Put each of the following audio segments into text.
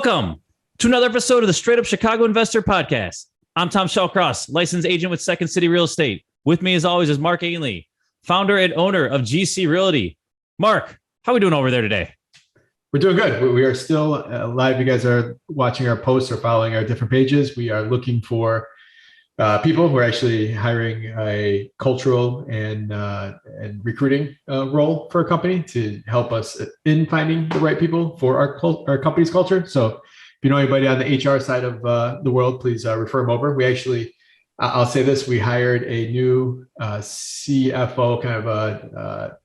Welcome to another episode of the Straight Up Chicago Investor Podcast. I'm Tom Shellcross, licensed agent with Second City Real Estate. With me, as always, is Mark Ainley, founder and owner of GC Realty. Mark, how are we doing over there today? We're doing good. We are still live. You guys are watching our posts or following our different pages. We are looking for people who are actually hiring a cultural and recruiting role for a company to help us in finding the right people for our company's culture. So if you know anybody on the HR side of the world, please refer them over. We actually, I'll say this, we hired a new CFO, kind of a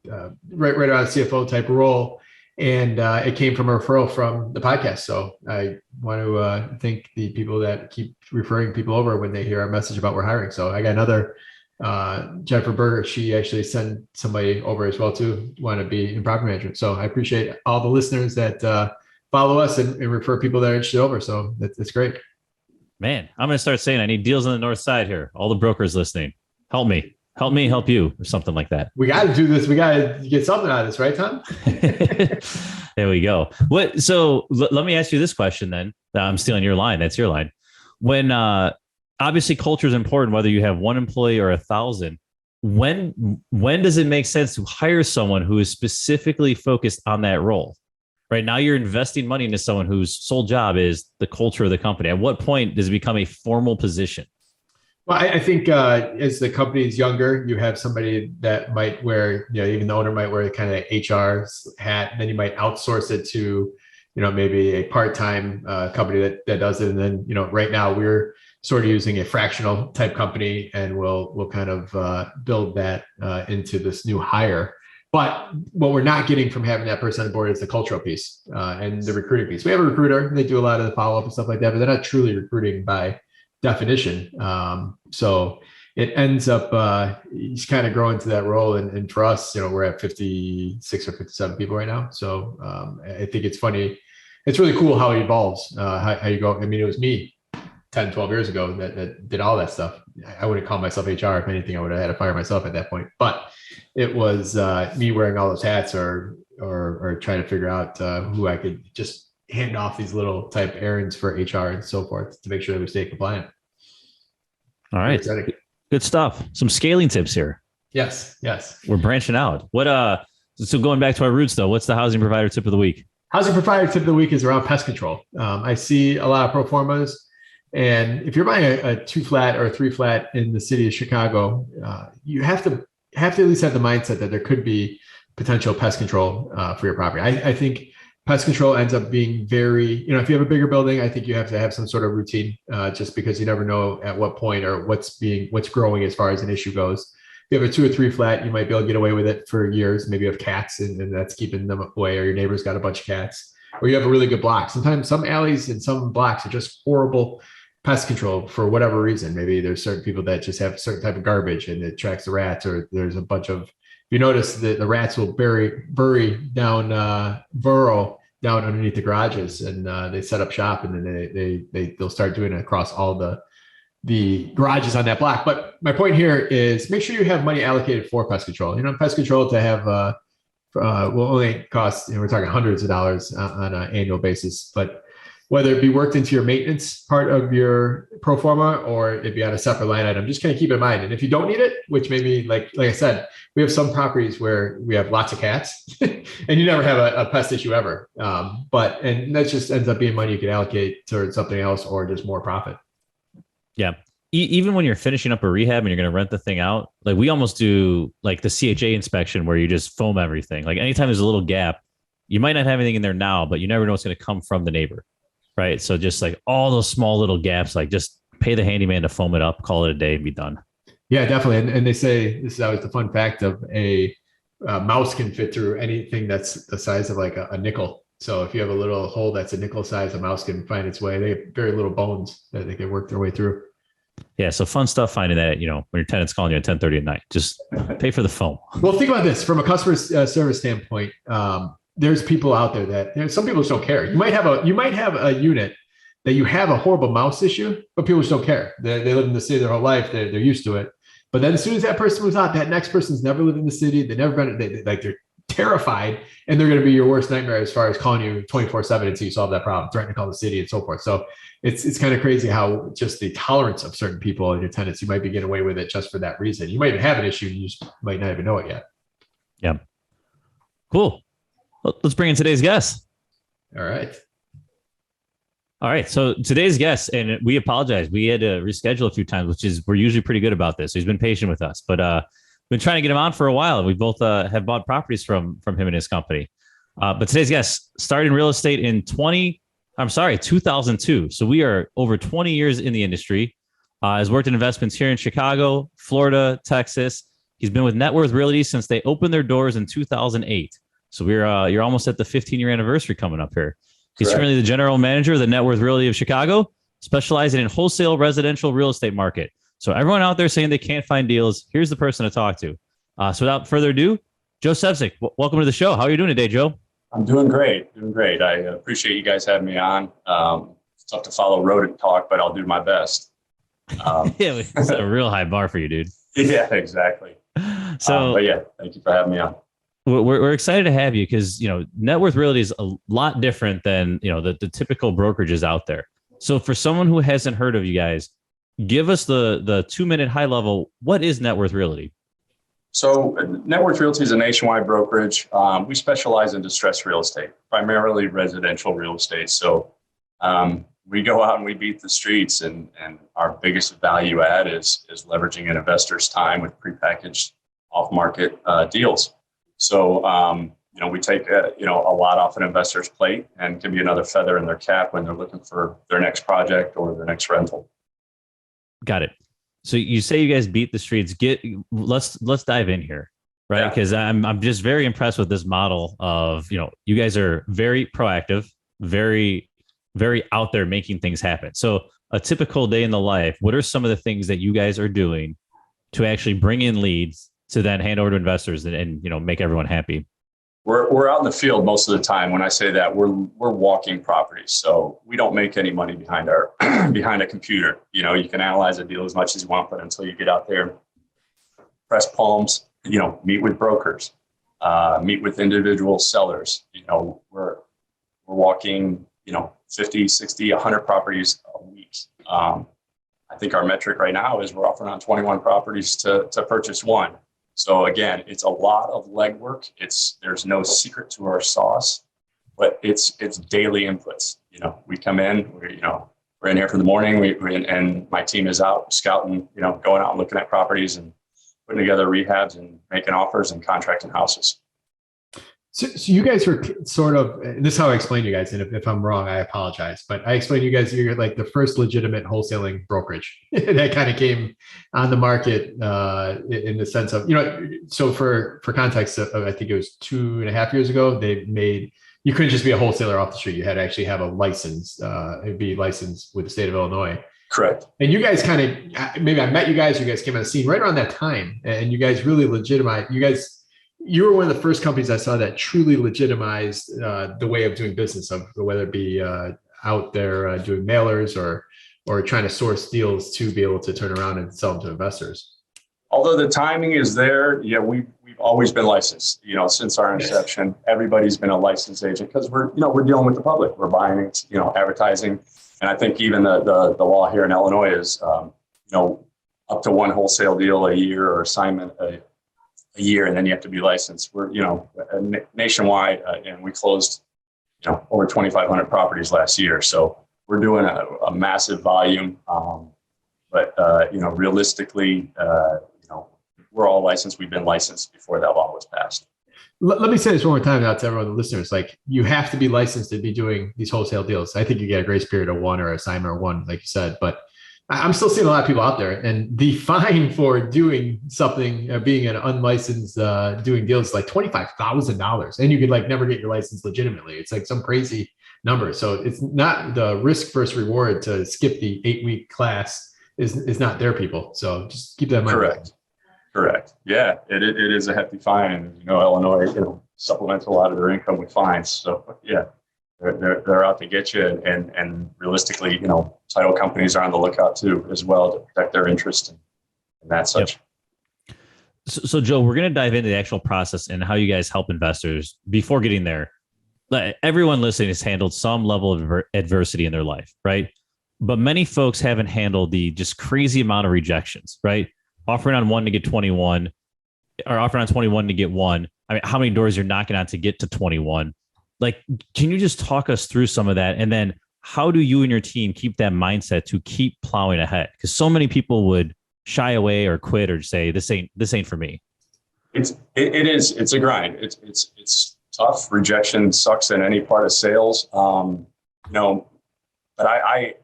right around CFO type role. And it came from a referral from the podcast. So I want to thank the people that keep referring people over when they hear our message about we're hiring. So I got another Jennifer Berger. She actually sent somebody over as well too, want to be in property management. So I appreciate all the listeners that follow us and refer people that are interested over. So that's great. Man, I'm going to start saying I need deals on the north side here. All the brokers listening, help me, help you, or something like that. We got to do this. We got to get something out of this, right, Tom? There we go. So let me ask you this question then. I'm stealing your line. That's your line. When obviously culture is important, whether you have one employee or 1,000, when does it make sense to hire someone who is specifically focused on that role? Right now, you're investing money into someone whose sole job is the culture of the company. At what point does it become a formal position? Well, I think as the company is younger, you have somebody that might wear, even the owner might wear the kind of HR hat, and then you might outsource it to, maybe a part-time company that does it. And then, right now we're sort of using a fractional type company, and we'll kind of build that into this new hire. But what we're not getting from having that person on board is the cultural piece and the recruiting piece. We have a recruiter, they do a lot of the follow-up and stuff like that, but they're not truly recruiting by definition. So it ends up, he's kind of growing to that role. And for us, we're at 56 or 57 people right now. So I think it's funny. It's really cool how it evolves, how you go. I mean, it was me 10, 12 years ago that did all that stuff. I wouldn't call myself HR. If anything, I would have had to fire myself at that point. But it was me wearing all those hats or trying to figure out who I could just hand off these little type errands for HR and so forth to make sure that we stay compliant. All right. Good stuff. Some scaling tips here. Yes. We're branching out. So going back to our roots though, what's the housing provider tip of the week? Housing provider tip of the week is around pest control. I see a lot of pro formas, and if you're buying a 2-flat or a 3-flat in the city of Chicago, you have to at least have the mindset that there could be potential pest control for your property. I think pest control ends up being very, if you have a bigger building, I think you have to have some sort of routine just because you never know at what point or what's growing as far as an issue goes. If you have a 2 or 3 flat, you might be able to get away with it for years. Maybe you have cats and that's keeping them away, or your neighbor's got a bunch of cats, or you have a really good block. Sometimes some alleys and some blocks are just horrible pest control for whatever reason. Maybe there's certain people that just have a certain type of garbage and it attracts the rats, or there's a bunch of, you notice that the rats will burrow down underneath the garages, and they set up shop, and then they'll start doing it across all the garages on that block. But my point here is make sure you have money allocated for pest control. Pest control to have will only cost, we're talking hundreds of dollars on an annual basis, but whether it be worked into your maintenance part of your pro forma or it be on a separate line item, just kind of keep in mind. And if you don't need it, which maybe like I said, we have some properties where we have lots of cats and you never have a pest issue ever. And that just ends up being money you can allocate towards something else or just more profit. Yeah. Even when you're finishing up a rehab and you're going to rent the thing out, like we almost do like the CHA inspection where you just foam everything. Like anytime there's a little gap, you might not have anything in there now, but you never know what's going to come from the neighbor. Right. So just like all those small little gaps, like just pay the handyman to foam it up, call it a day and be done. Yeah, definitely. And they say, this is always the fun fact of a mouse can fit through anything that's the size of like a nickel. So if you have a little hole that's a nickel size, a mouse can find its way. They have very little bones that they can work their way through. Yeah. So fun stuff finding that, when your tenant's calling you at 10:30 at night, just pay for the foam. Well, think about this from a customer service standpoint. There's people out there that some people just don't care. You might have a unit that you have a horrible mouse issue, but people just don't care. They live in the city their whole life. They're used to it. But then as soon as that person moves out, that next person's never lived in the city. They've never been, they're terrified, and they're going to be your worst nightmare as far as calling you 24/7 until you solve that problem, threatening to call the city and so forth. So it's kind of crazy how just the tolerance of certain people and your tenants, you might be getting away with it just for that reason. You might even have an issue, you just might not even know it yet. Yeah. Cool. Let's bring in today's guest. All right. All right. So today's guest, and we apologize, we had to reschedule a few times, which is, we're usually pretty good about this. So he's been patient with us, but been trying to get him on for a while. We both have bought properties from him and his company. But today's guest started in real estate in 2002. So we are over 20 years in the industry. Has worked in investments here in Chicago, Florida, Texas. He's been with Networth Realty since they opened their doors in 2008. So you're almost at the 15-year anniversary coming up here. He's Correct. currently the general manager of the Networth Realty of Chicago, specializing in wholesale residential real estate market. So everyone out there saying they can't find deals, here's the person to talk to. So without further ado, Joe Sevcik, welcome to the show. How are you doing today, Joe? I'm doing great. I appreciate you guys having me on. It's tough to follow rodent talk, but I'll do my best. Yeah, it's a real high bar for you, dude. Yeah, exactly. So, but yeah, thank you for having me on. We're excited to have you because, Networth Realty is a lot different than, the typical brokerages out there. So for someone who hasn't heard of you guys, give us the 2-minute high level. What is Networth Realty? So Networth Realty is a nationwide brokerage. We specialize in distressed real estate, primarily residential real estate. So we go out and we beat the streets, and our biggest value add is leveraging an investor's time with prepackaged off-market deals. So, we take, a lot off an investor's plate and can be another feather in their cap when they're looking for their next project or their next rental. Got it. So you say you guys beat the streets. Let's dive in here, right? Because I'm just very impressed with this model of, you guys are very proactive, very, very out there making things happen. So a typical day in the life, what are some of the things that you guys are doing to actually bring in leads to then hand over to investors and make everyone happy? We're out in the field most of the time. When I say that, we're walking properties, so we don't make any money behind a computer. You can analyze a deal as much as you want, but until you get out there, press palms, meet with brokers, meet with individual sellers. We're walking 50, 60, 100 properties a week. I think our metric right now is we're offering on 21 properties to purchase one. So again, it's a lot of legwork. There's no secret to our sauce, but it's daily inputs. We come in, we're in here for the morning, and my team is out scouting, going out and looking at properties and putting together rehabs and making offers and contracting houses. So you guys were sort of, and this is how I explain you guys, and if I'm wrong, I apologize, but I explain you guys, you're like the first legitimate wholesaling brokerage that kind of came on the market in the sense of, so for context, I think it was 2.5 years ago, you couldn't just be a wholesaler off the street. You had to actually have a license, it'd be licensed with the state of Illinois. Correct. And you guys kind of, maybe I met you guys came on the scene right around that time, and you guys really legitimized, you were one of the first companies I saw that truly legitimized the way of doing business, of whether it be out there doing mailers or trying to source deals to be able to turn around and sell them to investors. Although the timing is there, we've always been licensed. Since our inception, everybody's been a licensed agent because we're dealing with the public. We're buying, advertising, and I think even the law here in Illinois is up to one wholesale deal a year or assignment a year, and then you have to be licensed. We're nationwide, and we closed over 2,500 properties last year. So we're doing a massive volume, but realistically, we're all licensed. We've been licensed before that law was passed. Let me say this one more time out to everyone, the listeners. Like, you have to be licensed to be doing these wholesale deals. I think you get a grace period of one or assignment or one, like you said, but I'm still seeing a lot of people out there, and the fine for doing something, being an unlicensed, doing deals is like $25,000, and you could never get your license legitimately. It's like some crazy number. So it's not the risk versus reward to skip the 8-week class is not there, people. So just keep that in mind. Correct. Yeah, it is a hefty fine. Illinois, supplements a lot of their income with fines. So yeah. They're out to get you, and realistically, title companies are on the lookout too, as well, to protect their interest and that such. Yep. So Joe, we're going to dive into the actual process and how you guys help investors. Before getting there, everyone listening has handled some level of adversity in their life, right? But many folks haven't handled the just crazy amount of rejections, right? Offering on one to get 21, or offering on 21 to get one. I mean, how many doors you're knocking on to get to 21? Like, can you just talk us through some of that? And then how do you and your team keep that mindset to keep plowing ahead? Because so many people would shy away or quit or say, this ain't for me. It's a grind. It's tough. Rejection sucks in any part of sales. But I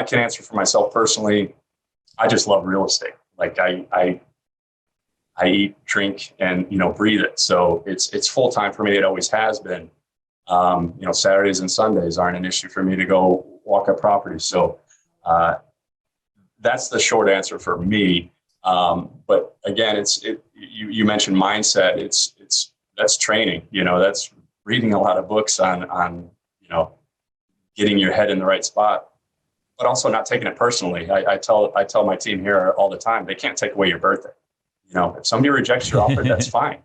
can answer for myself personally. I just love real estate. Like I eat, drink, and breathe it. So it's full time for me. It always has been. Saturdays and Sundays aren't an issue for me to go walk a property. So that's the short answer for me. But again, you mentioned mindset. That's training. That's reading a lot of books on getting your head in the right spot, but also not taking it personally. I tell my team here all the time, they can't take away your birthday. If somebody rejects your offer, that's fine.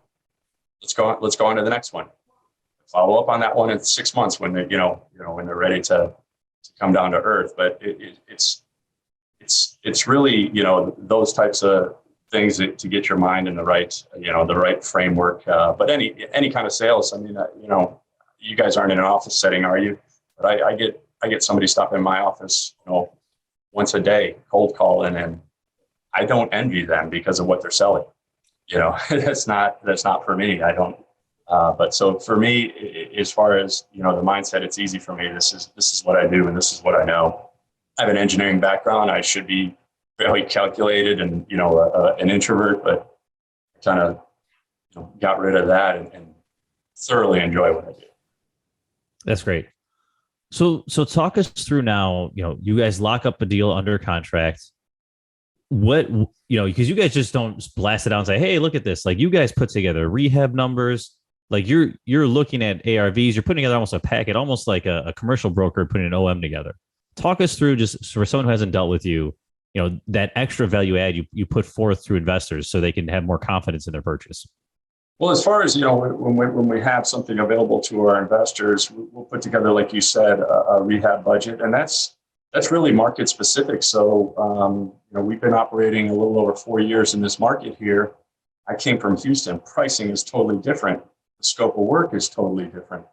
Let's go on to the next one. Follow up on that one in 6 months when they when they're ready to come down to earth. But it's really those types of things to get your mind in the right framework. But any kind of sales. I mean, you guys aren't in an office setting, are you? But I get somebody stopping in my office, once a day, cold calling, and I don't envy them because of what they're selling. That's not for me. I don't. But so for me, as far as the mindset, it's easy for me. This is what I do, and this is what I know. I have an engineering background. I should be fairly calculated and an introvert, but I kind of got rid of that and thoroughly enjoy what I do. That's great. So talk us through now. You guys lock up a deal under contract. What because you guys just don't blast it out and say, hey, look at this. Like, you guys put together rehab numbers. Like, you're looking at ARVs, you're putting together almost a packet, almost like a commercial broker putting an OM together. Talk us through, just for someone who hasn't dealt with you, that extra value add you put forth through investors so they can have more confidence in their purchase. Well, as far as, when we have something available to our investors, we'll put together, like you said, a rehab budget, and that's really market specific. So, we've been operating a little over 4 years in this market here. I came from Houston. Pricing is totally different. The scope of work is totally different.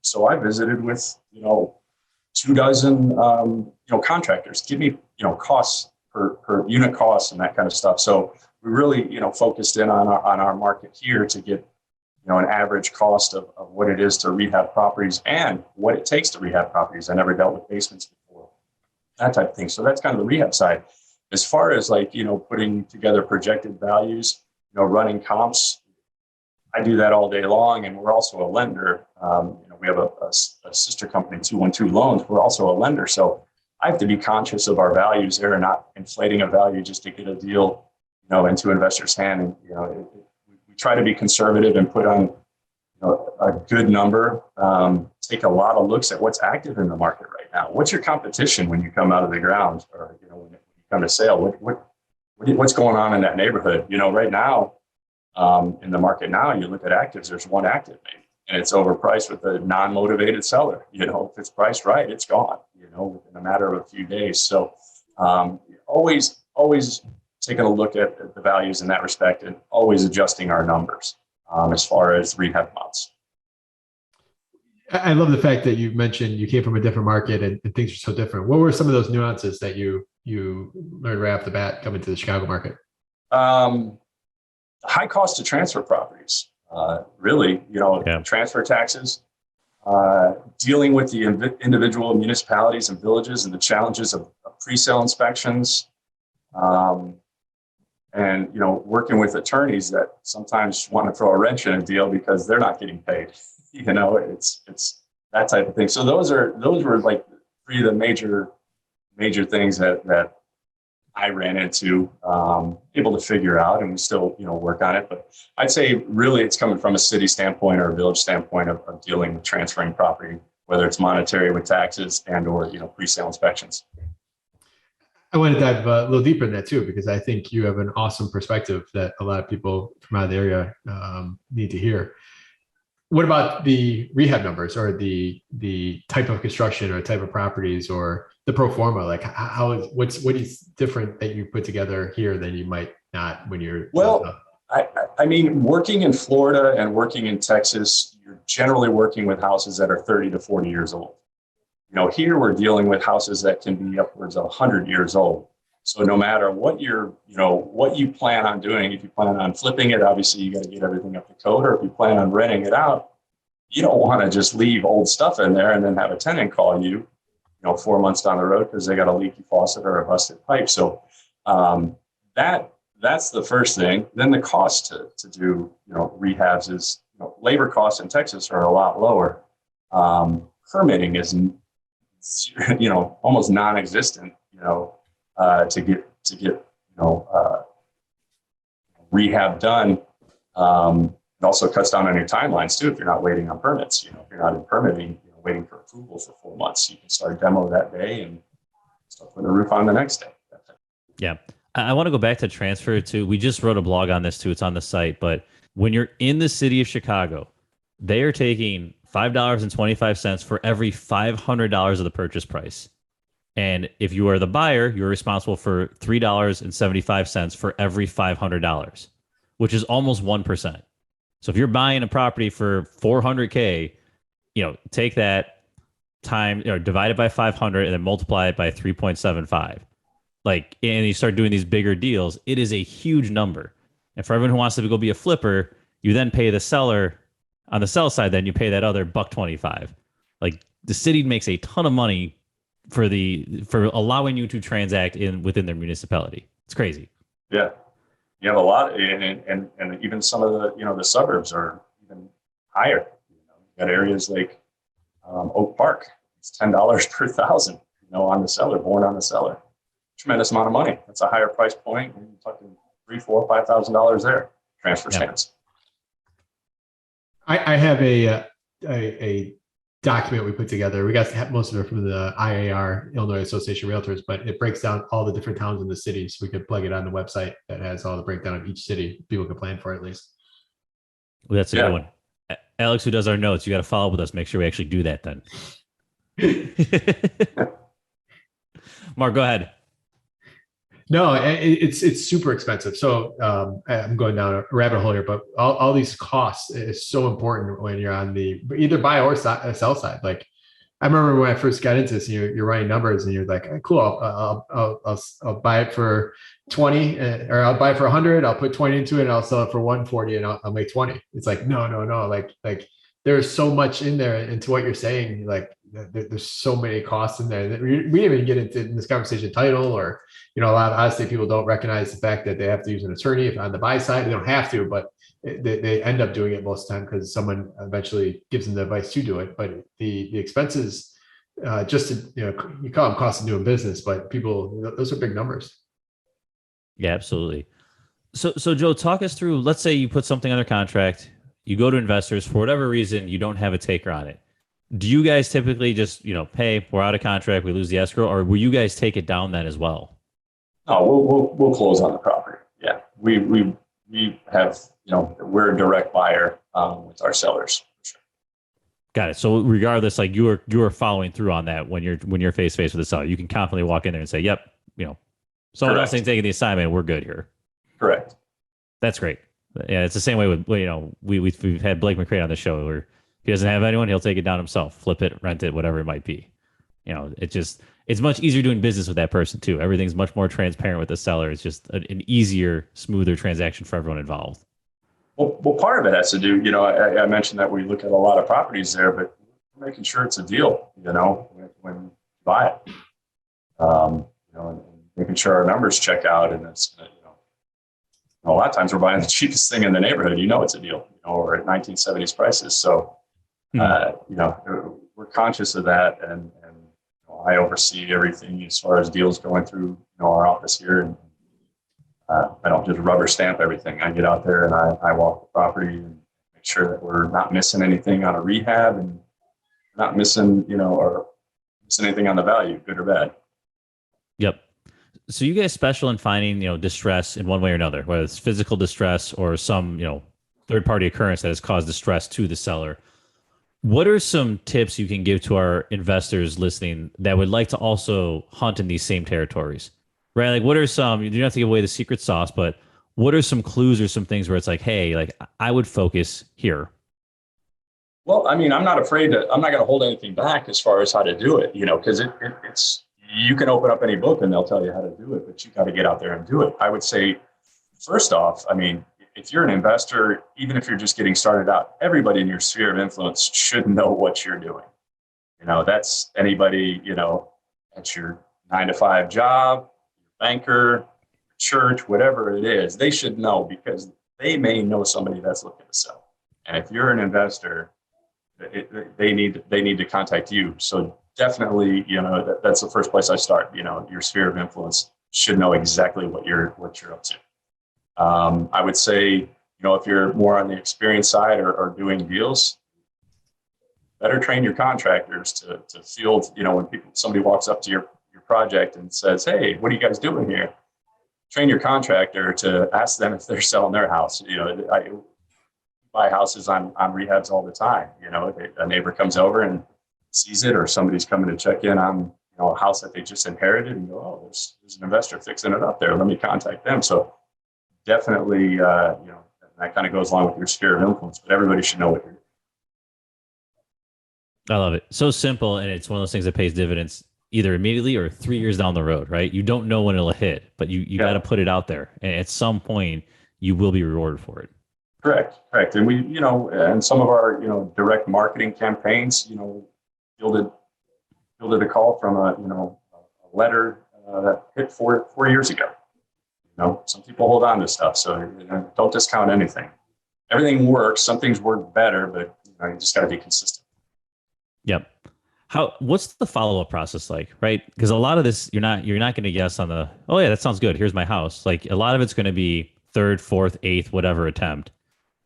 So I visited with, 24, contractors. Give me, costs per unit costs and that kind of stuff. So we really, focused in on our market here to get, an average cost of what it is to rehab properties and what it takes to rehab properties. I never dealt with basements before, that type of thing. So that's kind of the rehab side. As far as putting together projected values, running comps, I do that all day long. And we're also a lender. We have a sister company, 212 Loans. We're also a lender. So I have to be conscious of our values there and not inflating a value just to get a deal, into investors' hand. And, we try to be conservative and put on a good number, take a lot of looks at what's active in the market right now. What's your competition when you come out of the ground, or, when you come to sale? What's going on in that neighborhood? Right now, in the market now, you look at actives, there's one active maybe, and it's overpriced with a non-motivated seller. If it's priced right, it's gone, within a matter of a few days. So always taking a look at the values in that respect, and always adjusting our numbers as far as rehab months. I love the fact that you mentioned you came from a different market and things are so different. What were some of those nuances that you learned right off the bat coming to the Chicago market? High cost to transfer properties, really, transfer taxes, dealing with the individual municipalities and villages and the challenges of pre-sale inspections, and, working with attorneys that sometimes want to throw a wrench in a deal because they're not getting paid. It's that type of thing. So those were like three of the major things that I ran into, able to figure out, and we still, work on it. But I'd say really it's coming from a city standpoint or a village standpoint of dealing with transferring property, whether it's monetary with taxes and or, pre-sale inspections. I want to dive a little deeper in that too, because I think you have an awesome perspective that a lot of people from out of the area need to hear. What about the rehab numbers or the type of construction or type of properties or the pro forma? Like what is different that you put together here than you might not when you're Well, I mean, working in Florida and working in Texas, you're generally working with houses that are 30 to 40 years old. Here we're dealing with houses that can be upwards of 100 years old. So no matter what what you plan on doing, if you plan on flipping it, obviously you got to get everything up to code, or if you plan on renting it out, you don't want to just leave old stuff in there and then have a tenant call you, 4 months down the road because they got a leaky faucet or a busted pipe. So that's the first thing. Then the cost to do, rehabs is, labor costs in Texas are a lot lower. Permitting is, almost non-existent, to get rehab done. It also cuts down on your timelines too. If you're not waiting on permits, if you're not in permitting, waiting for approval for 4 months, you can start demo that day and start putting a roof on the next day. Yeah. I want to go back to transfer to, we just wrote a blog on this too. It's on the site, but when you're in the city of Chicago, they are taking $5.25 for every $500 of the purchase price. And if you are the buyer, you're responsible for $3.75 for every $500, which is almost 1%. So if you're buying a property for $400K, take that time or divide it by 500 and then multiply it by 3.75. And you start doing these bigger deals, it is a huge number. And for everyone who wants to go be a flipper, you then pay the seller on the sell side, then you pay that other $1.25. The city makes a ton of money for allowing you to transact within their municipality. It's crazy. Yeah. You have a lot, and even some of the the suburbs are even higher. You got areas like Oak Park. It's $10 per thousand. On the seller, born on the seller. Tremendous amount of money. That's a higher price point. You're talking $3,000, $4,000, $5,000 there. Transfer stands. I have a document we put together. We got most of it from the IAR, Illinois Association of Realtors, but it breaks down all the different towns in the city. So we could plug it on the website that has all the breakdown of each city. People can plan for it at least. Well, that's a good one. Alex, who does our notes, you got to follow up with us. Make sure we actually do that then. Mark, go ahead. No, it's super expensive. So I'm going down a rabbit hole here, but all these costs is so important when you're on the either buy or sell side. I remember when I first got into this, you're running numbers and you're like, cool, I'll buy it for 20 or I'll buy it for 100. I'll put 20 into it and I'll sell it for 140 and I'll make 20. It's like, no. Like there's so much in there. And to what you're saying, there's so many costs in there. We didn't even get into in this conversation title or, a lot of honestly, people don't recognize the fact that they have to use an attorney if on the buy side. They don't have to, but they end up doing it most of the time because someone eventually gives them the advice to do it. But the expenses, just to, you call them costs of doing business, but those are big numbers. Yeah, absolutely. So Joe, talk us through, let's say you put something under contract, you go to investors, for whatever reason, you don't have a taker on it. Do you guys typically just, hey, we're out of contract, we lose the escrow, or will you guys take it down then as well? No, we'll close on the property. Yeah, we have, we're a direct buyer with our sellers. Sure. Got it. So regardless, you are following through on that when you're face to face with the seller, you can confidently walk in there and say, yep, someone else ain't taking the assignment, we're good here. Correct. That's great. Yeah, it's the same way with we've had Blake McCray on the show where he doesn't have anyone, he'll take it down himself, flip it, rent it, whatever it might be. It's much easier doing business with that person too. Everything's much more transparent with the seller. It's just an easier, smoother transaction for everyone involved. Well, part of it has to do, I mentioned that we look at a lot of properties there, but making sure it's a deal, when you buy it, and making sure our numbers check out. And it's, a lot of times we're buying the cheapest thing in the neighborhood. It's a deal, or at 1970s prices. So, we're conscious of that. And I oversee everything as far as deals going through our office here. And I don't just rubber stamp everything. I get out there and I walk the property and make sure that we're not missing anything on a rehab and not missing, or missing anything on the value, good or bad. Yep. So you guys special in finding, distress in one way or another, whether it's physical distress or some, third party occurrence that has caused distress to the seller. What are some tips you can give to our investors listening that would like to also hunt in these same territories? Right? Like what are some, you don't have to give away the secret sauce, but what are some clues or some things where it's like, hey, like I would focus here? Well, I mean, I'm not afraid to, I'm not going to hold anything back as far as how to do it, because it's, you can open up any book and they'll tell you how to do it, but you got to get out there and do it. I would say, first off, I mean, if you're an investor, even if you're just getting started out, everybody in your sphere of influence should know what you're doing. That's anybody, at your 9 to 5 job, banker, church, whatever it is, they should know because they may know somebody that's looking to sell. And if you're an investor, they need to contact you. So definitely, that's the first place I start. Your sphere of influence should know exactly what you're up to. I would say, if you're more on the experience side or doing deals, better train your contractors to field. When somebody walks up to your project and says, "Hey, what are you guys doing here?" Train your contractor to ask them if they're selling their house. I buy houses on rehabs all the time. A neighbor comes over and sees it, or somebody's coming to check in on a house that they just inherited, and go, "Oh, there's an investor fixing it up there. Let me contact them." So definitely, that kind of goes along with your sphere of influence. But everybody should know what you're doing. I love it. So simple. And it's one of those things that pays dividends either immediately or 3 years down the road, right? You don't know when it'll hit, but you got to put it out there. And at some point, you will be rewarded for it. Correct. And we, and some of our, direct marketing campaigns, fielded a call from a letter that hit 4 years ago. Some people hold on to stuff, so don't discount anything. Everything works. Some things work better, but you just got to be consistent. Yep. What's the follow-up process like, right? Because a lot of this, you're not going to guess on the, oh yeah, that sounds good, here's my house. Like a lot of it's going to be third, fourth, eighth, whatever attempt.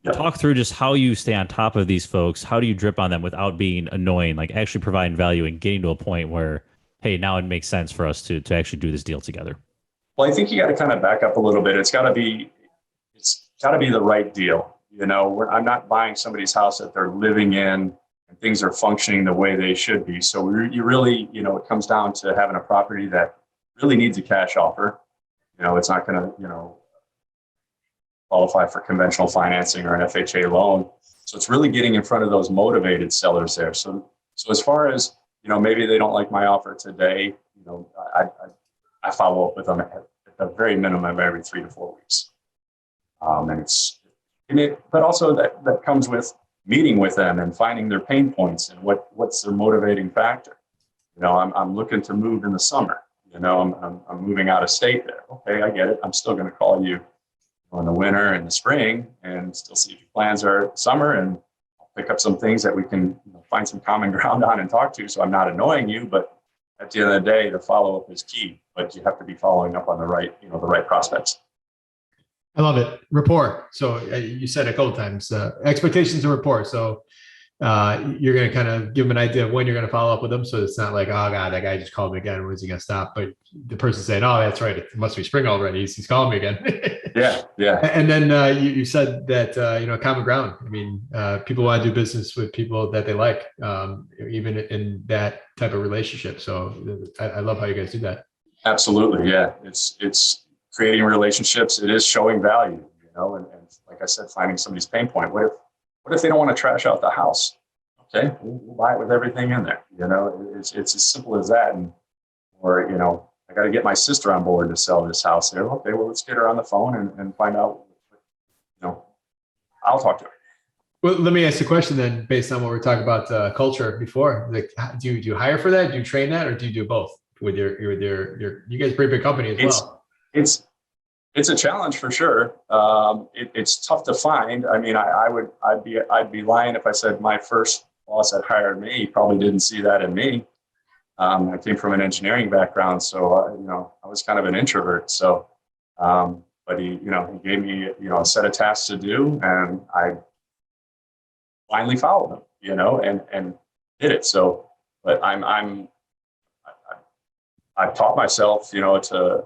Yep. Talk through just how you stay on top of these folks. How do you drip on them without being annoying, like actually providing value and getting to a point where, hey, now it makes sense for us to actually do this deal together? Well, I think you got to kind of back up a little bit. It's got to be the right deal. I'm not buying somebody's house that they're living in and things are functioning the way they should be. So you really, it comes down to having a property that really needs a cash offer. It's not going to, qualify for conventional financing or an FHA loan. So it's really getting in front of those motivated sellers there. So as far as, maybe they don't like my offer today, I follow up with them at the very minimum every 3 to 4 weeks. But also that comes with meeting with them and finding their pain points and what's their motivating factor. I'm looking to move in the summer. I'm moving out of state there. Okay, I get it. I'm still going to call you in the winter and the spring and still see if your plans are summer, and I'll pick up some things that we can find some common ground on and talk to. So I'm not annoying you, but at the end of the day, the follow-up is key, but you have to be following up on the right prospects. I love it. Rapport. So you said a couple of times, expectations and rapport. So you're going to kind of give them an idea of when you're going to follow up with them. So it's not like, oh God, that guy just called me again. When's he going to stop? But the person saying, oh, that's right. It must be spring already. He's calling me again. Yeah. And then you said that, common ground. I mean, people want to do business with people that they like, even in that type of relationship. So I love how you guys do that. Absolutely. Yeah. It's creating relationships. It is showing value, and like I said, finding somebody's pain point. What if they don't want to trash out the house? Okay, we'll buy it with everything in there. It's as simple as that. Or I got to get my sister on board to sell this house there. Okay, well, let's get her on the phone and find out. I'll talk to her. Well, let me ask the question then, based on what we're talking about culture before. Like, do you hire for that? Do you train that, or do you do both with your you guys pretty big company as well? It's a challenge for sure. It's tough to find. I mean, I'd be lying if I said my first boss that hired me probably didn't see that in me. I came from an engineering background, so I was kind of an introvert. So, but he gave me a set of tasks to do, and I finally followed him, and did it. So, but I'm I've taught myself, to,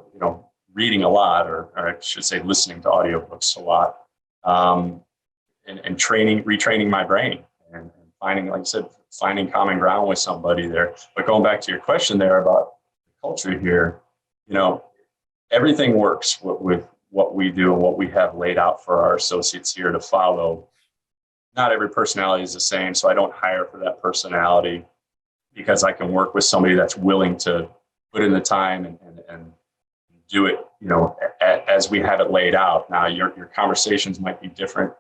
reading a lot, or I should say listening to audiobooks a lot, and retraining my brain and finding, like I said, finding common ground with somebody there. But going back to your question there about the culture here, everything works with what we do and what we have laid out for our associates here to follow. Not every personality is the same, so I don't hire for that personality, because I can work with somebody that's willing to put in the time and do it, as we have it laid out. Now, your conversations might be different,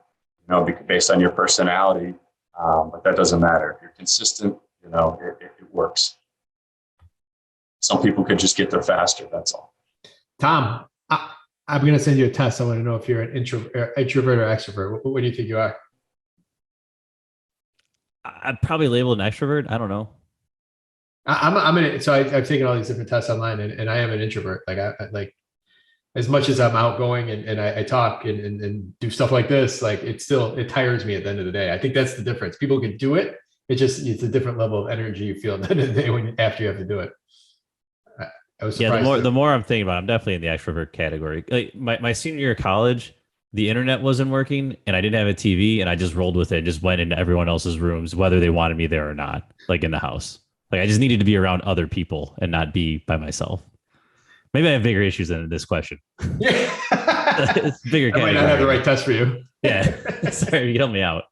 based on your personality, but that doesn't matter. If you're consistent, it works. Some people could just get there faster. That's all. Tom, I'm going to send you a test. I want to know if you're an introvert or extrovert. What do you think you are? I'd probably label an extrovert. I don't know. I've taken all these different tests online, and I am an introvert. Like I like, as much as I'm outgoing and I talk and do stuff like this, like it tires me at the end of the day. I think that's the difference. People can do it. It's a different level of energy you feel at the end of the day after you have to do it. I was surprised. Yeah, the more I'm thinking about it, I'm definitely in the extrovert category. Like my senior year of college, the internet wasn't working and I didn't have a TV, and I just rolled with it. Just went into everyone else's rooms, whether they wanted me there or not, like in the house. Like I just needed to be around other people and not be by myself. Maybe I have bigger issues than this question. Yeah. It's bigger. I might not have the right test for you. Yeah. Sorry, you help me out.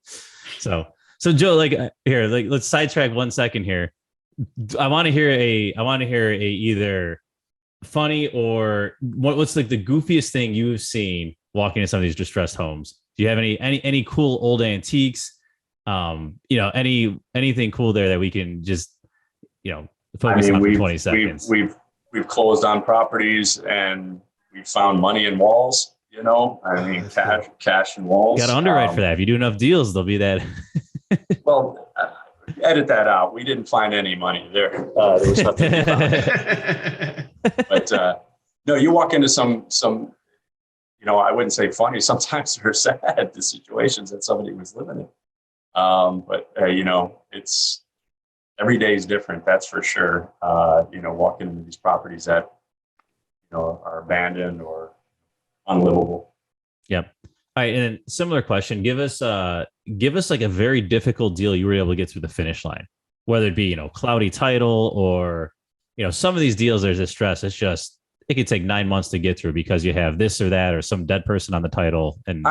So Joe, let's sidetrack 1 second here. I want to hear a either funny or what's like the goofiest thing you've seen walking in some of these distressed homes. Do you have any cool old antiques? Anything cool there that we can just, focus on for 20 seconds. We've closed on properties and we found money in walls, cash in walls. You got to underwrite for that. If you do enough deals, there'll be that. Well, edit that out. We didn't find any money there. There was nothing to find. But no, you walk into some, I wouldn't say funny. Sometimes they're sad, the situations that somebody was living in. But it's every day is different. That's for sure. Walking into these properties that, are abandoned or unlivable. Yep. All right. And then similar question, give us like a very difficult deal you were able to get through the finish line, whether it be, cloudy title or, some of these deals, there's a stress. It's just, it could take 9 months to get through because you have this or that, or some dead person on the title. And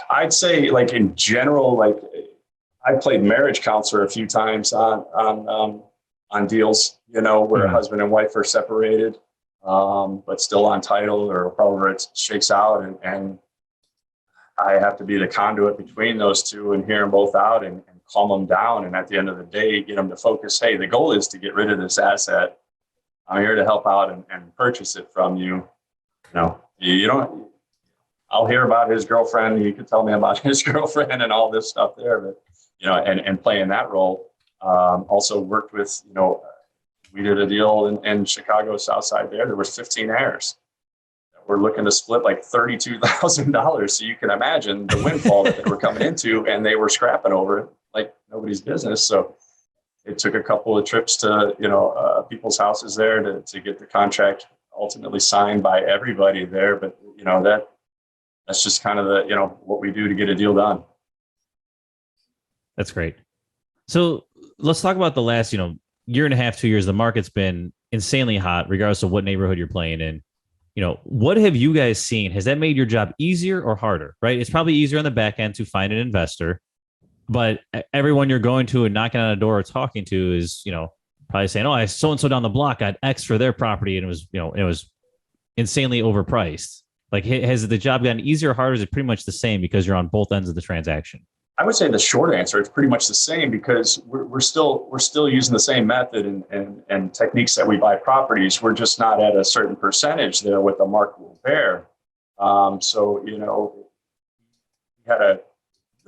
I'd say like in general, like I played marriage counselor a few times on deals, where a husband and wife are separated, but still on title or however it shakes out. And I have to be the conduit between those two and hear them both out and calm them down. And at the end of the day, get them to focus. Hey, the goal is to get rid of this asset. I'm here to help out and purchase it from you. You don't, I'll hear about his girlfriend. You can tell me about his girlfriend and all this stuff there, but, and playing that role. Also worked with, we did a deal in Chicago, South Side there. There was 15 heirs. We're looking to split like $32,000. So you can imagine the windfall that they were coming into, and they were scrapping over it like nobody's business. So it took a couple of trips to, people's houses there to get the contract ultimately signed by everybody there. But, that's just kind of the, what we do to get a deal done. That's great. So let's talk about the last, year and a half, 2 years. The market's been insanely hot, regardless of what neighborhood you're playing in. What have you guys seen? Has that made your job easier or harder, right? It's probably easier on the back end to find an investor, but everyone you're going to and knocking on a door or talking to is, probably saying, oh, I so-and-so down the block got X for their property. And it was insanely overpriced. Like, has the job gotten easier or harder? Is it pretty much the same because you're on both ends of the transaction? I would say the short answer, it's pretty much the same because we're still using the same method and techniques that we buy properties. We're just not at a certain percentage there with the market will bear. So, we had a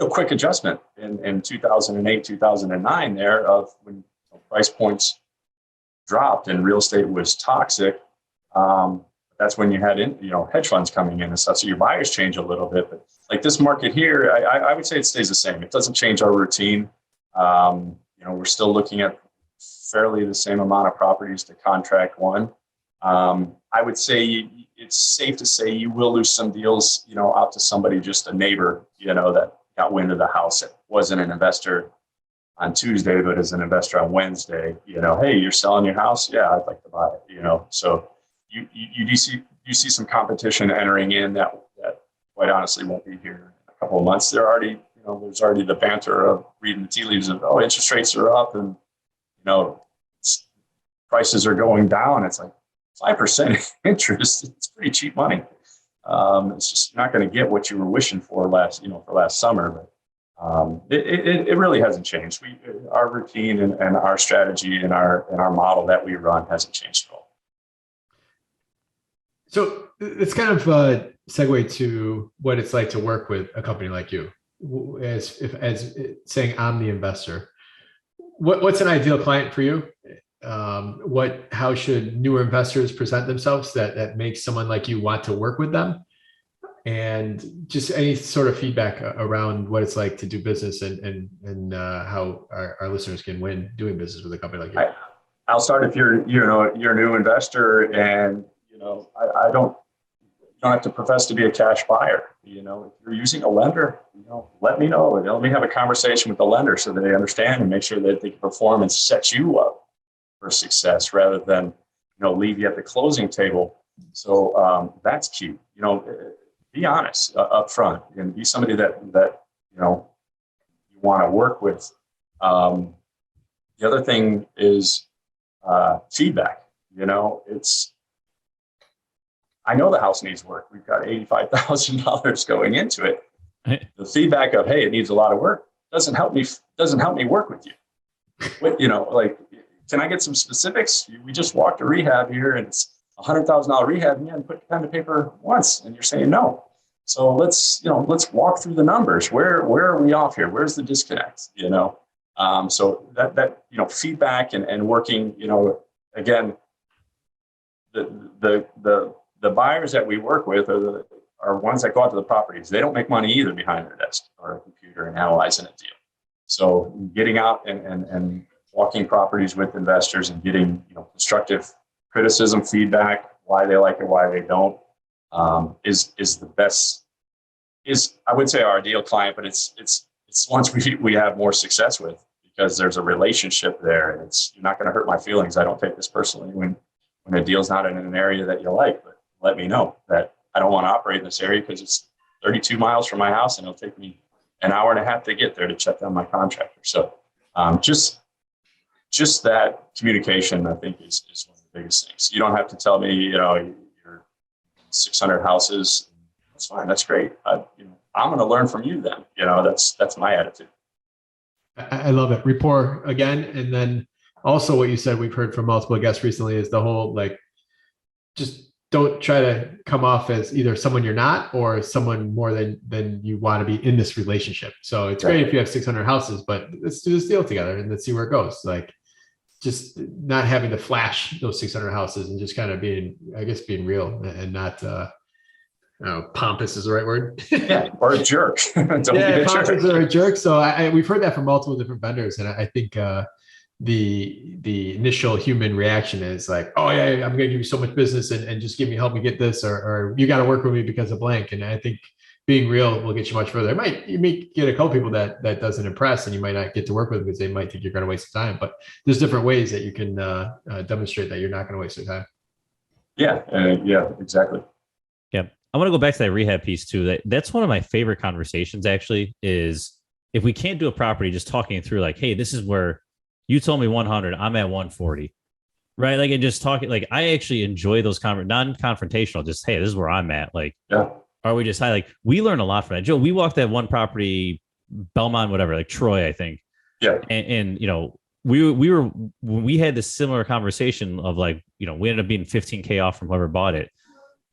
quick adjustment in 2008, 2009 there of when price points dropped and real estate was toxic. That's when you had hedge funds coming in and stuff. So your buyers change a little bit, but like this market here, I would say it stays the same. It doesn't change our routine. We're still looking at fairly the same amount of properties to contract one. I would say it's safe to say you will lose some deals, out to somebody, just a neighbor, that got wind of the house. It wasn't an investor on Tuesday, but as an investor on Wednesday, hey, you're selling your house. Yeah, I'd like to buy it, so you do see some competition entering in that quite honestly won't be here in a couple of months. There's already the banter of reading the tea leaves of, oh, interest rates are up and, prices are going down. It's like 5% interest. It's pretty cheap money. It's just not going to get what you were wishing for last summer. But it really hasn't changed. Our routine and our strategy and our model that we run hasn't changed at all. So it's kind of segue to what it's like to work with a company like you, as saying I'm the investor. What's an ideal client for you? How should newer investors present themselves that makes someone like you want to work with them? And just any sort of feedback around what it's like to do business and how our listeners can win doing business with a company like you. I'll start if you're a new investor and I don't have to profess to be a cash buyer. If you're using a lender, let me know. Let me have a conversation with the lender so that they understand and make sure that they can perform and set you up for success rather than leave you at the closing table. So that's key. Be honest up front and be somebody that you want to work with. The other thing is feedback. I know the house needs work. We've got $85,000 going into it. Right. The feedback of, hey, it needs a lot of work doesn't help me work with you. Can I get some specifics? We just walked a rehab here and it's $100,000 rehab and you haven't put pen to paper once and you're saying no. So let's walk through the numbers. Where are we off here? Where's the disconnect? So that feedback and working, again, the buyers that we work with are ones that go out to the properties. They don't make money either behind their desk or a computer and analyzing a deal. So getting out and walking properties with investors and getting constructive criticism, feedback, why they like it, why they don't, is the best. I would say our ideal client, but it's ones we have more success with because there's a relationship there, and you're not going to hurt my feelings. I don't take this personally when a deal's not in an area that you like, but let me know that I don't want to operate in this area because it's 32 miles from my house and it'll take me an hour and a half to get there to check on my contractor. So just that communication, I think, is one of the biggest things. You don't have to tell me, you're 600 houses. That's fine. That's great. I'm going to learn from you then. That's my attitude. I love it. Rapport again. And then also what you said, we've heard from multiple guests recently, is the whole, just don't try to come off as either someone you're not or someone more than you want to be in this relationship. So it's great if you have 600 houses, but let's do this deal together and let's see where it goes. Just not having to flash those 600 houses and just kind of being real and not, pompous is the right word. Yeah, or a jerk. Don't be a pompous jerk. or a jerk. So we've heard that from multiple different vendors. And I think the initial human reaction is like, oh yeah, I'm going to give you so much business and just help me get this, or you got to work with me because of blank. And I think being real will get you much further. You may get a couple people that doesn't impress and you might not get to work with because they might think you're going to waste your time, but there's different ways that you can demonstrate that you're not going to waste your time. Yeah. Yeah, exactly. Yeah. I want to go back to that rehab piece too. That's one of my favorite conversations actually, is if we can't do a property, just talking through like, hey, this is where you told me 100, I'm at 140. Right. And just talking, I actually enjoy those non-confrontational, just, hey, this is where I'm at. Yeah. Are we just high? We learn a lot from that. Joe, we walked that one property, Belmont, whatever, Troy, I think. Yeah. And we had this similar conversation of we ended up being $15K off from whoever bought it.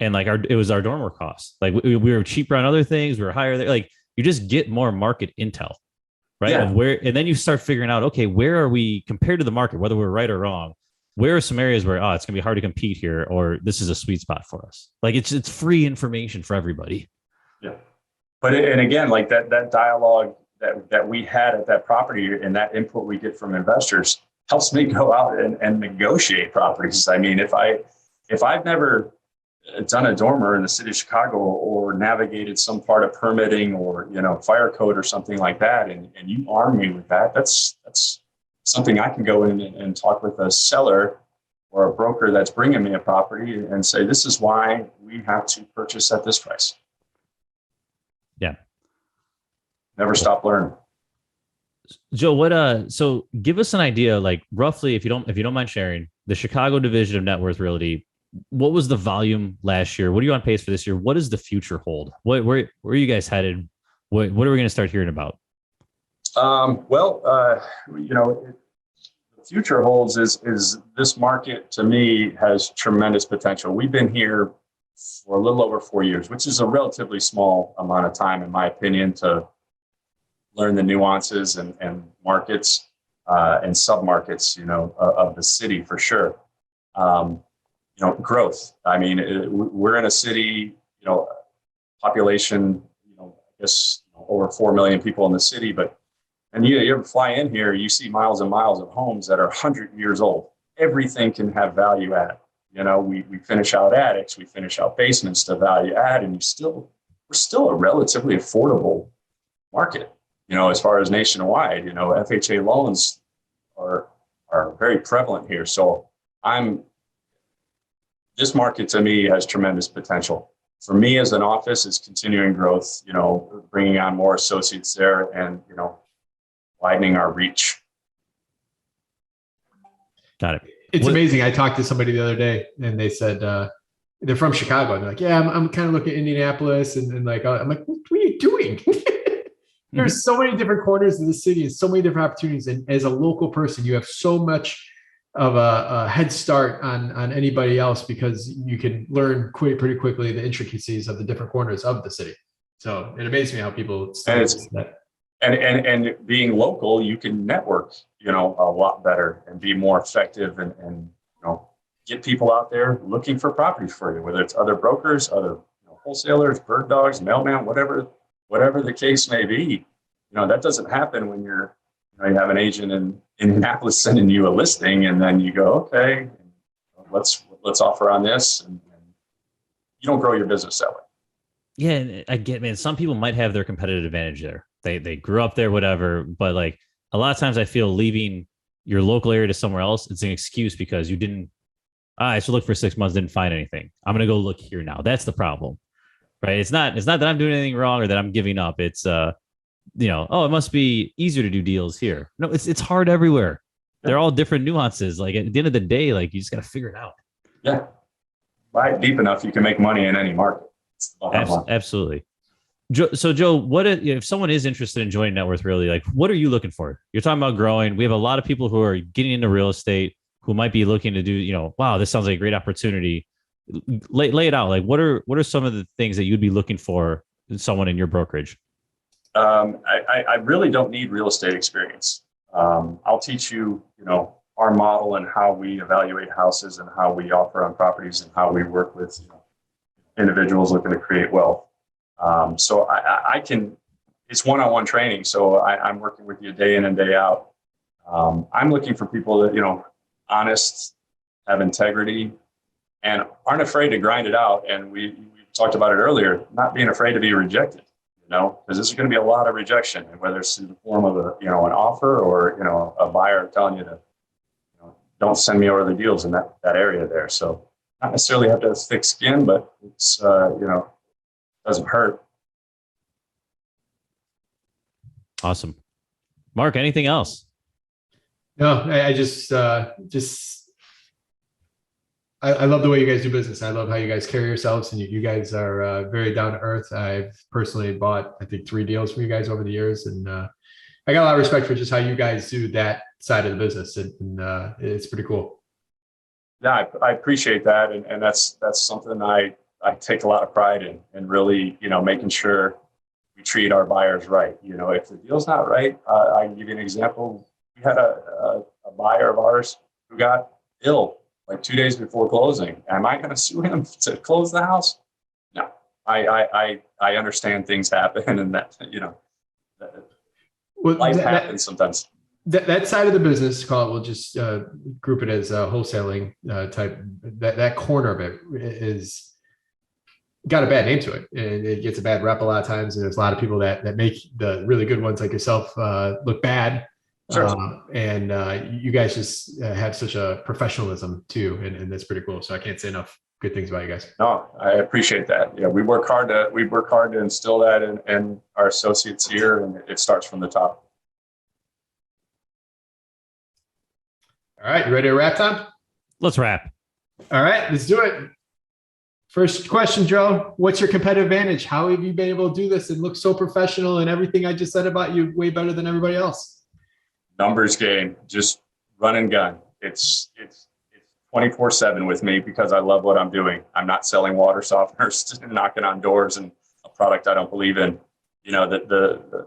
And it was our dormer costs. We were cheaper on other things. We were higher there. You just get more market intel, right? Yeah. And then you start figuring out, okay, where are we compared to the market, whether we're right or wrong? Where are some areas where, it's going to be hard to compete here, or this is a sweet spot for us? It's free information for everybody. Yeah. But, and again, that dialogue that we had at that property and that input we get from investors helps me go out and negotiate properties. I mean, if if I've never done a dormer in the city of Chicago or navigated some part of permitting or, fire code or something like that, and you arm me with that, that's something I can go in and talk with a seller or a broker that's bringing me a property and say, this is why we have to purchase at this price. Yeah. Never stop learning. Joe, so give us an idea, like roughly, if you don't mind sharing, the Chicago division of Networth Realty, what was the volume last year? What are you on pace for this year? What does the future hold? Where are you guys headed? What are we going to start hearing about? The future holds is this market, to me, has tremendous potential. We've been here for a little over 4 years, which is a relatively small amount of time, in my opinion, to learn the nuances and markets and submarkets, of the city for sure. Growth. I mean, we're in a city, population, I guess over 4 million people in the city, and you ever fly in here, you see miles and miles of homes that are 100 years old. Everything can have value add. We finish out attics, we finish out basements to value add, and we're still a relatively affordable market. As far as nationwide, FHA loans are very prevalent here. So this market to me has tremendous potential. For me as an office, is continuing growth, bringing on more associates there and, widening our reach. Got it. It's amazing. I talked to somebody the other day and they said, they're from Chicago. And they're like, yeah, I'm kind of looking at Indianapolis. And like, I'm like, what are you doing? There's so many different corners of the city and so many different opportunities. And as a local person, you have so much of a head start on anybody else because you can learn pretty quickly the intricacies of the different corners of the city. So it amazes me how people that. And being local, you can network, a lot better and be more effective and get people out there looking for properties for you, whether it's other brokers, other wholesalers, bird dogs, mailman, whatever the case may be. That doesn't happen when you have an agent in Indianapolis sending you a listing and then you go, okay, let's offer on this, and you don't grow your business that way. Yeah, and I get, man, some people might have their competitive advantage there. They grew up there, whatever. But like a lot of times I feel leaving your local area to somewhere else, it's an excuse because you didn't, I should look for 6 months, didn't find anything. I'm going to go look here now. That's the problem, right? It's not that I'm doing anything wrong or that I'm giving up. It's, it must be easier to do deals here. No, it's hard everywhere. They're all different nuances. Like at the end of the day, like you just got to figure it out. Yeah. Buy it deep enough, you can make money in any market. Absolutely. So Joe, what if someone is interested in joining Networth Realty? Like, what are you looking for? You're talking about growing. We have a lot of people who are getting into real estate who might be looking to do, wow, this sounds like a great opportunity. Lay it out. Like, what are some of the things that you'd be looking for in someone in your brokerage? I really don't need real estate experience. I'll teach you, our model and how we evaluate houses and how we offer on properties and how we work with individuals looking to create wealth. So I can, it's one-on-one training. So I'm working with you day in and day out. I'm looking for people that, honest, have integrity, and aren't afraid to grind it out. And we talked about it earlier, not being afraid to be rejected, because this is going to be a lot of rejection, and whether it's in the form of an offer or, a buyer telling you to, don't send me over the deals in that area there. So not necessarily have to have thick skin, but it's, doesn't hurt. Awesome. Mark, anything else? No, I just I love the way you guys do business. I love how you guys carry yourselves, and you guys are very down to earth. I've personally bought, I think, 3 deals from you guys over the years, and I got a lot of respect for just how you guys do that side of the business, and it's pretty cool. Yeah, I appreciate that, and that's something I take a lot of pride in, and really, making sure we treat our buyers right. If the deal's not right, I can give you an example. We had a buyer of ours who got ill like 2 days before closing. Am I going to sue him to close the house? No, I understand things happen, and that, life happens sometimes. that side of the business, we'll just group it as a wholesaling type. That corner of it is got a bad name to it, and it gets a bad rep a lot of times. And there's a lot of people that make the really good ones like yourself look bad. Sure. And you guys just have such a professionalism too, and that's pretty cool. So I can't say enough good things about you guys. No, I appreciate that. Yeah, we work hard to instill that in our associates here, and it starts from the top. All right, you ready to wrap, Tom? Let's wrap. All right, let's do it. First question, Joe. What's your competitive advantage? How have you been able to do this and look so professional and everything I just said about you way better than everybody else? Numbers game, just run and gun. It's 24/7 with me because I love what I'm doing. I'm not selling water softeners and knocking on doors and a product I don't believe in. You know, the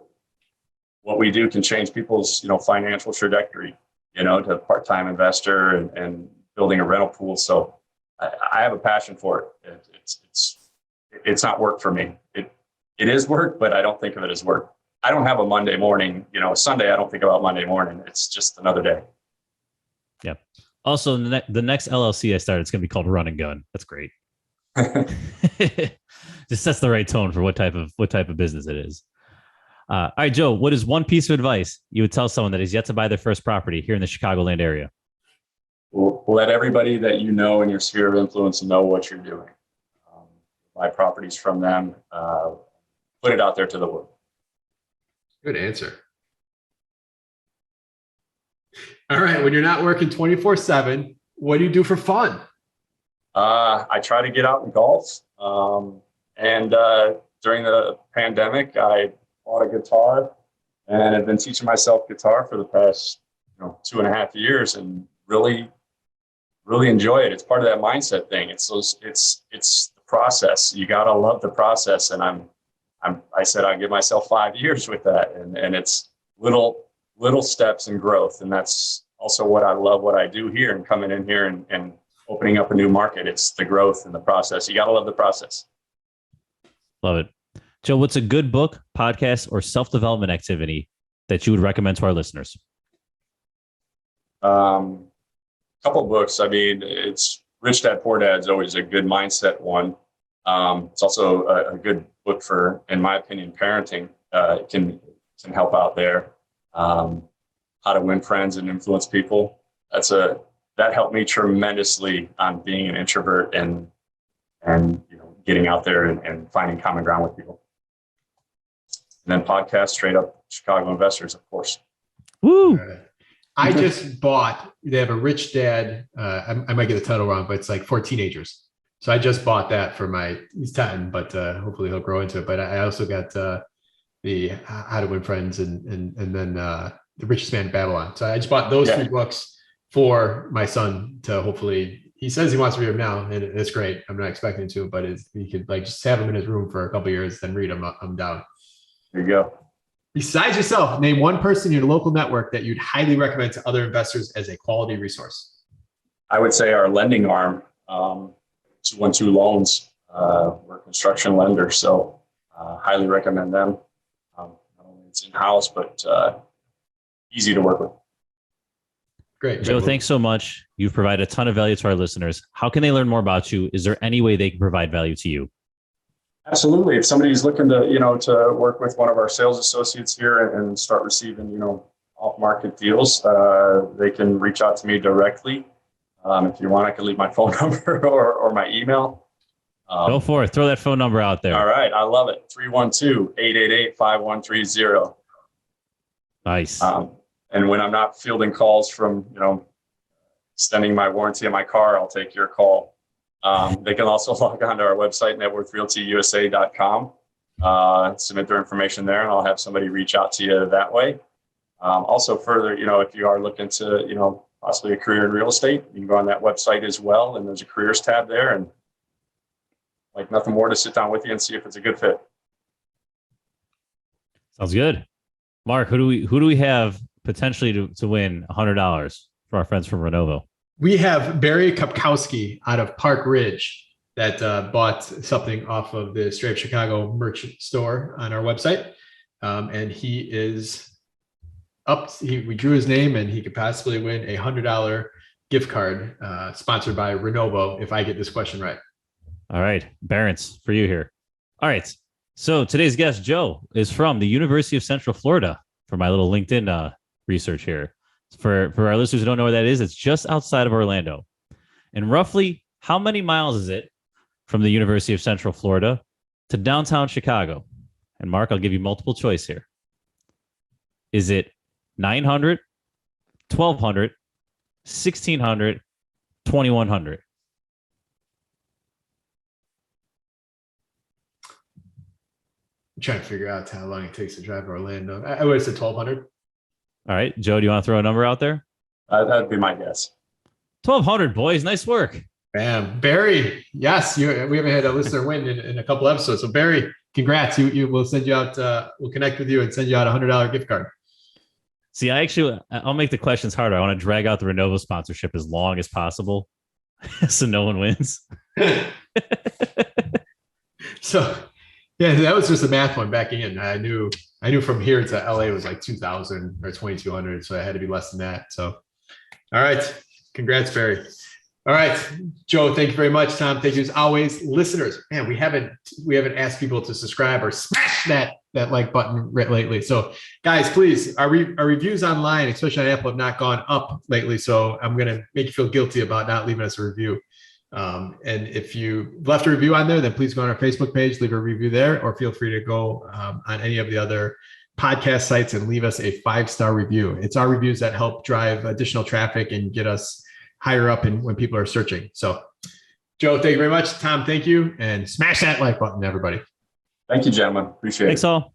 what we do can change people's, financial trajectory, to part-time investor and building a rental pool. So I have a passion for it. It's not work for me. It is work, but I don't think of it as work. I don't have a Monday morning, Sunday. I don't think about Monday morning. It's just another day. Yep. Also, the next LLC I started, it's going to be called Run and Gun. That's great. Just sets the right tone for what type of business it is. All right, Joe, what is one piece of advice you would tell someone that is yet to buy their first property here in the Chicagoland area? Well, let everybody that you know in your sphere of influence know what you're doing. Buy properties from them. Put it out there to the world. Good answer. All right. When you're not working 24/7, what do you do for fun? I try to get out and golf. And during the pandemic, I bought a guitar and I've been teaching myself guitar for the past 2.5 years and really enjoy it. It's part of that mindset thing. It's the process. You got to love the process. And I said I'd give myself 5 years with that. And it's little steps and growth. And that's also what I love what I do here and coming in here and opening up a new market. It's the growth and the process. You got to love the process. Love it. Joe, what's a good book, podcast, or self-development activity that you would recommend to our listeners? Couple books. I mean, it's Rich Dad Poor Dad is always a good mindset one. It's also a good book for, in my opinion, parenting. It can help out there. How to Win Friends and Influence People. That helped me tremendously on being an introvert and getting out there and finding common ground with people. And then podcast, Straight Up Chicago Investors, of course. Woo! I just bought, they have a Rich Dad, I might get the title wrong, but it's like for teenagers. So I just bought that for he's 10, but hopefully he'll grow into it. But I also got the How to Win Friends and then The Richest Man in Babylon. So I just bought those 3 books for my son to hopefully, he says he wants to read them now, and it's great. I'm not expecting to, but he could just have them in his room for a couple of years, then read them. I'm down. There you go. Besides yourself, name one person in your local network that you'd highly recommend to other investors as a quality resource. I would say our lending arm, 212 Loans. We're a construction lender, so highly recommend them. Not only it's in-house, but easy to work with. Great. Joe, thanks so much. You've provided a ton of value to our listeners. How can they learn more about you? Is there any way they can provide value to you? Absolutely. If somebody's looking to work with one of our sales associates here and start receiving, off-market deals, they can reach out to me directly. If you want, I can leave my phone number or my email. Go for it. Throw that phone number out there. All right. I love it. 312-888-5130. Nice. And when I'm not fielding calls from, extending my warranty on my car, I'll take your call. They can also log on to our website, networthrealtyusa.com, submit their information there, and I'll have somebody reach out to you that way. Also further, if you are looking to, possibly a career in real estate, you can go on that website as well. And there's a careers tab there, and like nothing more to sit down with you and see if it's a good fit. Sounds good. Mark, who do we have potentially to win $100 for our friends from Renovo? We have Barry Kapkowski out of Park Ridge that bought something off of the Straight Up Chicago merchant store on our website. And he is we drew his name, and he could possibly win a $100 gift card sponsored by Renovo if I get this question right. All right, Barron's for you here. All right. So today's guest, Joe, is from the University of Central Florida. For my little LinkedIn research here. For our listeners who don't know where that is, it's just outside of Orlando. And roughly how many miles is it from the University of Central Florida to downtown Chicago? And Mark, I'll give you multiple choice here. Is it 900, 1200, 1600, 2100? I'm trying to figure out how long it takes to drive to Orlando. I would have said 1200. All right, Joe, do you want to throw a number out there? That'd be my guess. 1200, boys. Nice work. Bam. Barry, yes, we haven't had a listener win in a couple episodes. So Barry, congrats. We'll send you out, we'll connect with you and send you out a $100 gift card. See, I'll make the questions harder. I want to drag out the Renovo sponsorship as long as possible so no one wins. So yeah, that was just a math one backing in. I knew from here to LA was like 2,000 or 2,200. So I had to be less than that. So, all right. Congrats, Barry. All right, Joe, thank you very much. Tom, thank you as always. Listeners, man, we haven't asked people to subscribe or smash that like button lately. So guys, please, our reviews online, especially on Apple, have not gone up lately. So I'm going to make you feel guilty about not leaving us a review. And if you left a review on there, then please go on our Facebook page, leave a review there, or feel free to go on any of the other podcast sites and leave us a 5-star review. It's our reviews that help drive additional traffic and get us higher up when people are searching. So Joe, thank you very much. Tom, thank you. And smash that like button, everybody. Thank you, gentlemen. Appreciate it. Thanks all.